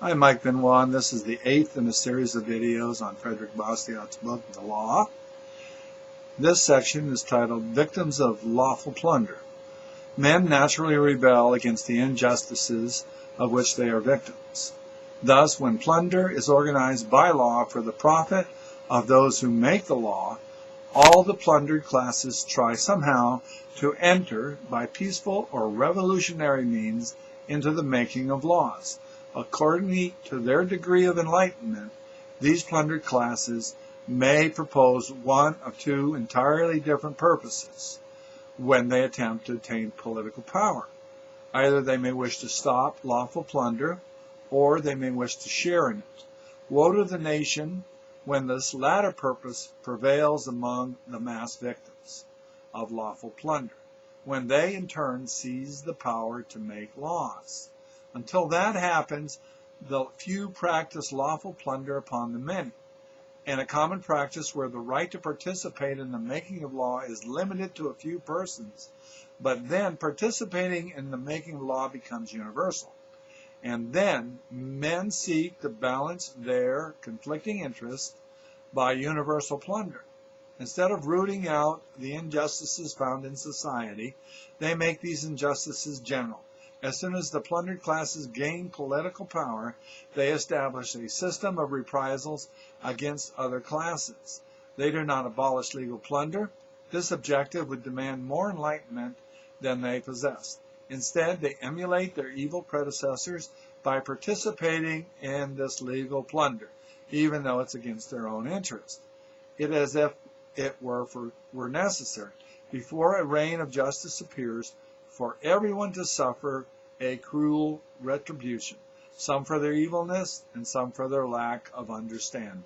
I'm Mike Benoit, and this is the 8th in a series of videos on Frederick Bastiat's book, The Law. This section is titled Victims of Lawful Plunder. Men naturally rebel against the injustices of which they are victims. Thus, when plunder is organized by law for the profit of those who make the law, all the plundered classes try somehow to enter by peaceful or revolutionary means into the making of laws. According to their degree of enlightenment, these plundered classes may propose one of two entirely different purposes when they attempt to attain political power. Either they may wish to stop lawful plunder, or they may wish to share in it. Woe to the nation when this latter purpose prevails among the mass victims of lawful plunder, when they in turn seize the power to make laws. Until that happens, the few practice lawful plunder upon the many, and a common practice where the right to participate in the making of law is limited to a few persons, but then participating in the making of law becomes universal. And then men seek to balance their conflicting interests by universal plunder. Instead of rooting out the injustices found in society, they make these injustices general. As soon as the plundered classes gain political power, they establish a system of reprisals against other classes. They do not abolish legal plunder. This objective would demand more enlightenment than they possess. Instead, they emulate their evil predecessors by participating in this legal plunder, even though it's against their own interest. It is as if it were necessary, before a reign of justice appears, for everyone to suffer a cruel retribution, some for their evilness and some for their lack of understanding.